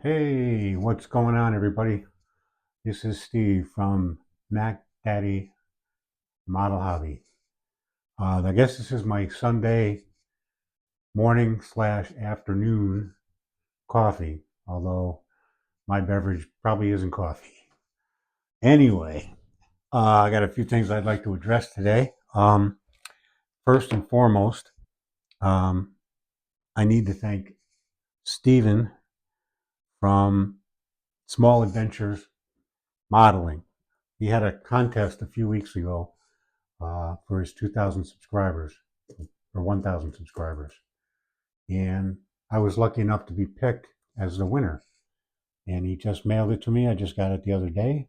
Hey, what's going on, everybody? This is Steve from Mac Daddy Model Hobby. I guess this is my Sunday morning slash afternoon coffee, although my beverage probably isn't coffee. Anyway, I got a few things I'd like to address today. First and foremost, um, I need to thank Steven from Small Adventures Modeling. He had a contest a few weeks ago for his 2,000 subscribers or 1,000 subscribers. And I was lucky enough to be picked as the winner. And he just mailed it to me. I just got it the other day.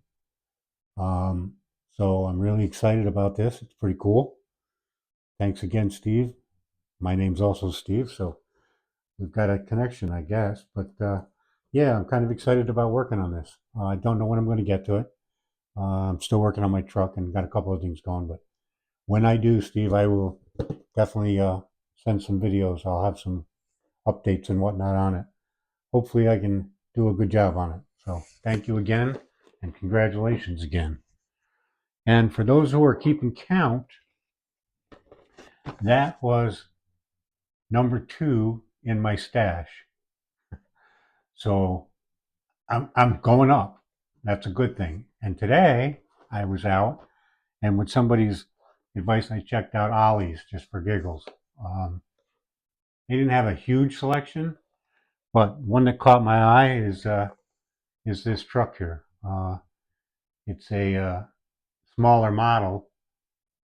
Um, so I'm really excited about this. It's pretty cool. Thanks again, Steve. My name's also Steve, so we've got a connection, I guess. But yeah, I'm kind of excited about working on this. I don't know when I'm going to get to it. I'm still working on my truck and got a couple of things going, but when I do, Steve, I will definitely send some videos. I'll have some updates and whatnot on it. Hopefully, I can do a good job on it. So, thank you again, and congratulations again. And for those who are keeping count, that was number 2 in my stash. So, I'm going up. That's a good thing. And today, I was out, and with somebody's advice, I checked out Ollie's just for giggles. They didn't have a huge selection, but one that caught my eye is this truck here. It's a smaller model.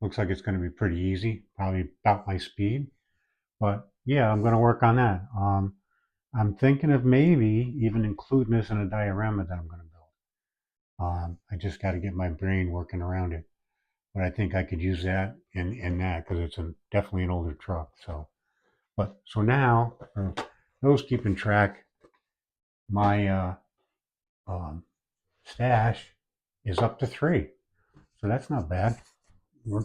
Looks like it's going to be pretty easy, probably about my speed. But yeah, I'm going to work on that. I'm thinking of maybe even including this in a diorama that I'm going to build. I just got to get my brain working around it. But I think I could use that in that because it's definitely an older truck. So now, for those keeping track, my um, stash is up to 3. So that's not bad. We're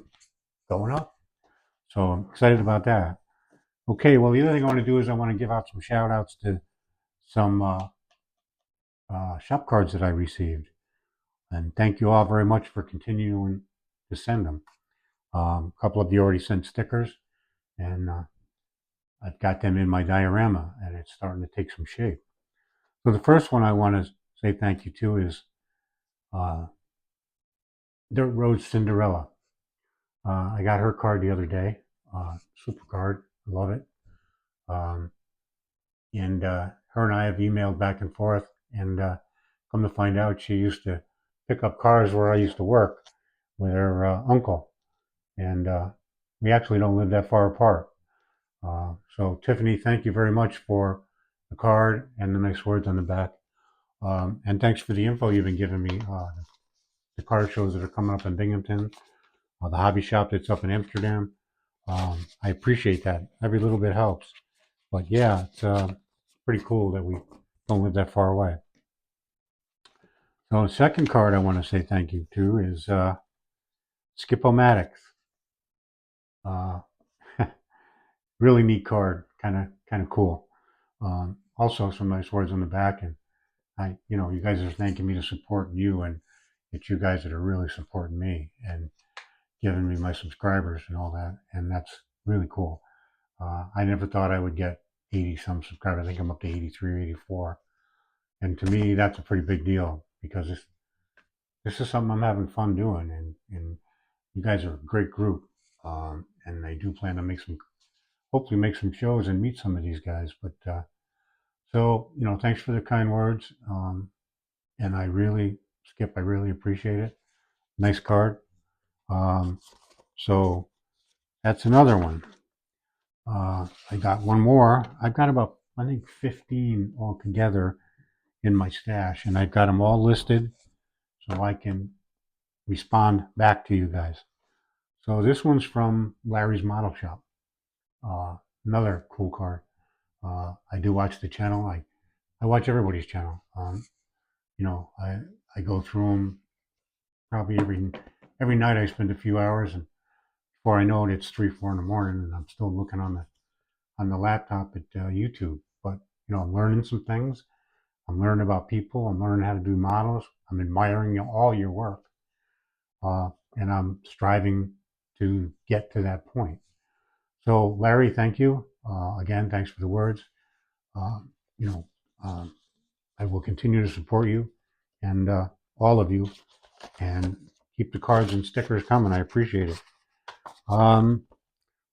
going up. So I'm excited about that. Okay, well, the other thing I want to do is I want to give out some shout outs to some shop cards that I received. And thank you all very much for continuing to send them. A couple of you already sent stickers, and I've got them in my diorama, and it's starting to take some shape. So the first one I want to say thank you to is uh, Dirt Road Cinderella. I got her card the other day. Super card. I love it. Um, and her and I have emailed back and forth. And come to find out, she used to pick up cars where I used to work with her uncle. And we actually don't live that far apart. So, Tiffany, thank you very much for the card and the nice words on the back. And thanks for the info you've been giving me. The car shows that are coming up in Binghamton, the hobby shop that's up in Amsterdam. I appreciate that. Every little bit helps. But yeah, it's pretty cool that we don't live that far away. So the second card I want to say thank you to is Skip-O-Matics. Uh, really neat card, kind of cool. Also some nice words on the back, and you guys are thanking me to support you, and it's you guys that are really supporting me and giving me my subscribers and all that, and that's really cool. I never thought I would get 80 some subscribers. I think I'm up to 83 or 84. And to me, that's a pretty big deal because this is something I'm having fun doing. And you guys are a great group. And I do plan to hopefully make some shows and meet some of these guys. But so, thanks for the kind words. And Skip, I really appreciate it. Nice card. Um, so that's another one. I got one more. I've got about, I think, 15 altogether in my stash, and I've got them all listed so I can respond back to you guys. So this one's from Larry's Model Shop. Another cool card. I do watch the channel. I watch everybody's channel. I go through them probably every night. I spend a few hours, and before I know it, it's 3, 4 in the morning, and I'm still looking on the laptop at YouTube. But I'm learning some things. I'm learning about people. I'm learning how to do models. I'm admiring all your work, uh, and I'm striving to get to that point. So, Larry, thank you again. Thanks for the words. Uh, you know, um, I will continue to support you and all of you, and keep the cards and stickers coming. I appreciate it. Um,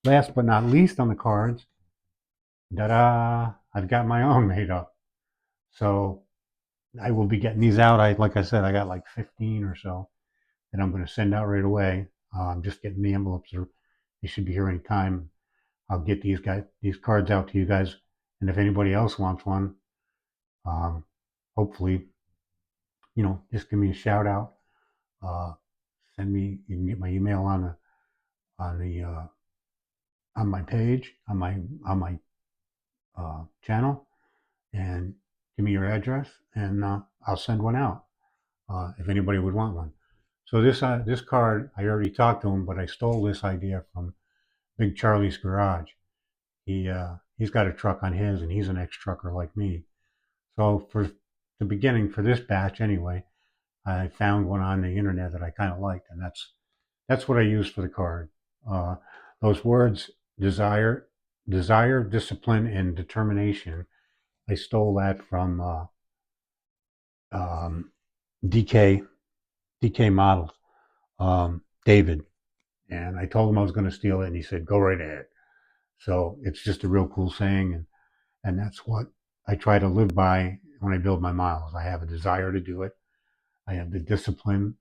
Last but not least on the cards, da-da! I've got my own made up. So I will be getting these out. Like I said, I got like 15 or so that I'm going to send out right away. I'm just getting the envelopes. They should be here any time. I'll get these cards out to you guys, and if anybody else wants one, um, hopefully, just give me a shout out. Uh, Send me. You can get my email on the on my page on my channel, and give me your address, and I'll send one out if anybody would want one. So this card, I already talked to him, but I stole this idea from Big Charlie's Garage. He's got a truck on his, and he's an ex-trucker like me. So for the beginning, for this batch anyway, I found one on the internet that I kind of liked, and that's what I used for the card. Uh, those words, desire, discipline, and determination. I stole that from um, DK Models, David, and I told him I was going to steal it, and he said, "Go right ahead." So it's just a real cool saying, and that's what I try to live by when I build my models. I have a desire to do it. I have the discipline,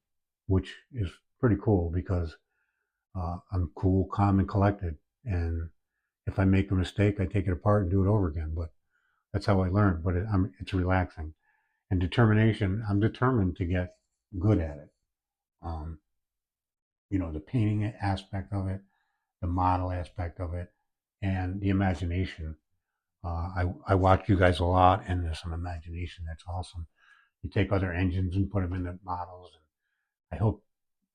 which is pretty cool because I'm cool, calm, and collected. And if I make a mistake, I take it apart and do it over again. But that's how I learn. But it's relaxing. And determination, I'm determined to get good at it. Um, the painting aspect of it, the model aspect of it, and the imagination. I watch you guys a lot, and there's some imagination that's awesome. You take other engines and put them in the models. And I hope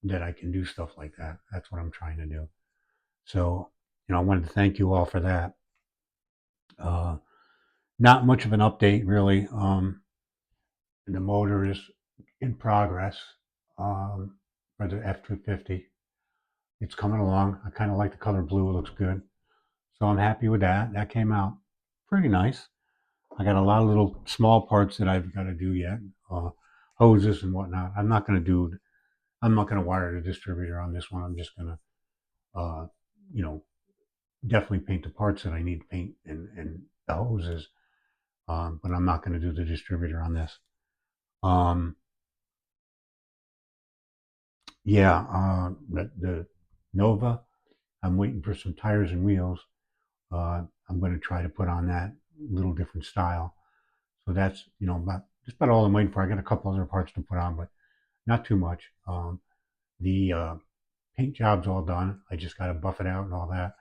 that I can do stuff like that. That's what I'm trying to do. So, I wanted to thank you all for that. Uh, Not much of an update, really. The motor is in progress for the F-250. It's coming along. I kind of like the color blue. It looks good. So I'm happy with that. That came out pretty nice. I got a lot of little small parts that I've got to do yet, hoses and whatnot. I'm not going to wire the distributor on this one. I'm just going to, you know, definitely paint the parts that I need to paint and the hoses. But I'm not going to do the distributor on this. Um, yeah, the Nova, I'm waiting for some tires and wheels. I'm going to try to put on that little different style. So that's, just about all I'm waiting for. I got a couple other parts to put on, but not too much. The paint job's all done. I just got to buff it out and all that.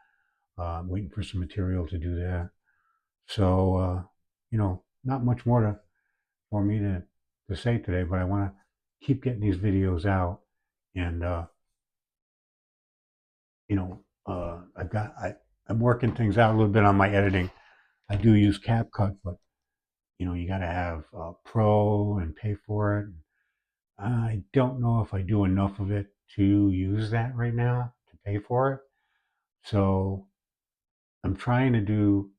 I'm waiting for some material to do that. So, not much more for me to say today, but I want to keep getting these videos out. And, I'm working things out a little bit on my editing. I do use CapCut, but, you got to have Pro and pay for it. I don't know if I do enough of it to use that right now to pay for it. So I'm trying to do.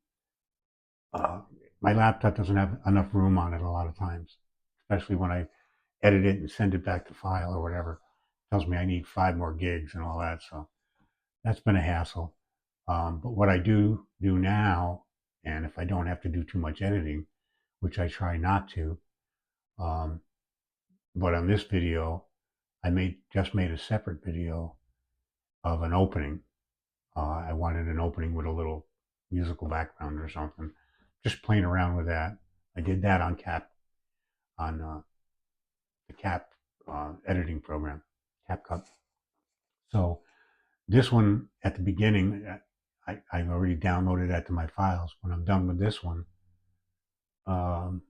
Uh, my laptop doesn't have enough room on it a lot of times, especially when I edit it and send it back to file or whatever. It tells me I need 5 more gigs and all that. So that's been a hassle. But what I do now, and if I don't have to do too much editing, which I try not to, um, but on this video, just made a separate video of an opening. I wanted an opening with a little musical background or something. Just playing around with that. I did that on the Cap editing program, CapCut. So this one at the beginning, I've already downloaded that to my files. When I'm done with this one, um,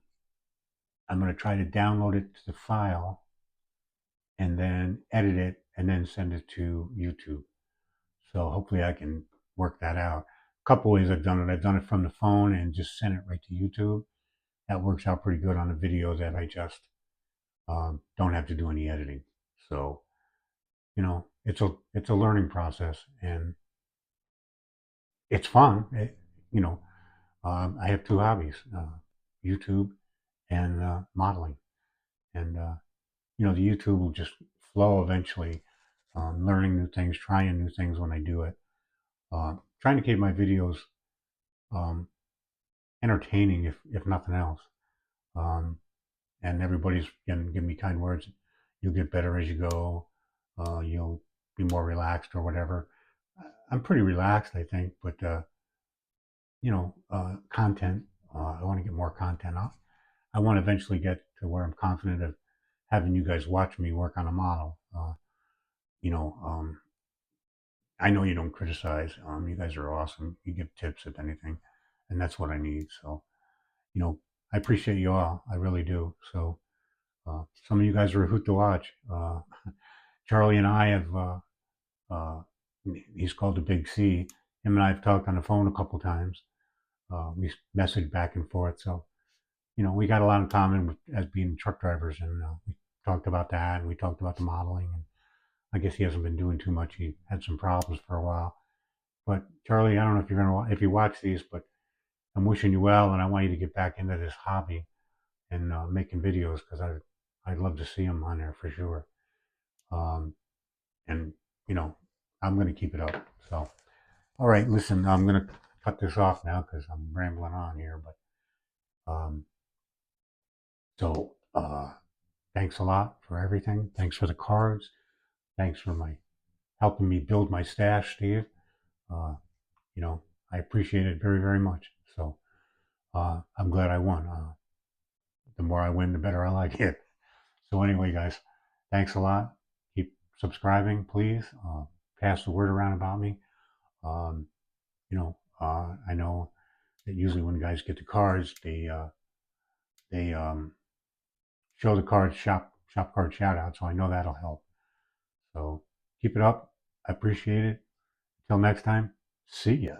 I'm going to try to download it to the file and then edit it and then send it to YouTube. So hopefully I can work that out. A couple ways I've done it. I've done it from the phone and just sent it right to YouTube. that works out pretty good on a video that I just don't have to do any editing. So, it's a learning process, and it's fun. I have two hobbies: YouTube and modeling. And the YouTube will just flow eventually. Learning new things, trying new things when I do it. Trying to keep my videos um, entertaining, if nothing else. Um, and everybody's giving me kind words. You'll get better as you go. You'll be more relaxed or whatever. I'm pretty relaxed, I think, but content. I want to get more content off. I want to eventually get to where I'm confident of having you guys watch me work on a model. You know, um, I know you don't criticize. You guys are awesome. You give tips if anything, and that's what I need. So, I appreciate you all. I really do. So, some of you guys are a hoot to watch. Charlie and I have. Uh, he's called the Big C. Him and I have talked on the phone a couple times. We message back and forth. So, we got a lot in common as being truck drivers, and we talked about that, and we talked about the modeling. And I guess he hasn't been doing too much. He had some problems for a while. But Charlie, I don't know if you watch these, but I'm wishing you well, and I want you to get back into this hobby and making videos, because I'd love to see them on there for sure. Um, and you know, I'm going to keep it up. So, all right, listen, I'm going to cut this off now because I'm rambling on here. But thanks a lot for everything. Thanks for the cards. Thanks for helping me build my stash, Steve. Uh, I appreciate it very, very much. So I'm glad I won. The more I win, the better I like it. So anyway, guys, thanks a lot. Keep subscribing, please. Pass the word around about me. Um, I know that usually when guys get the cards, they show the cards, shop card shout out. So I know that'll help. So keep it up. I appreciate it. Until next time, see ya.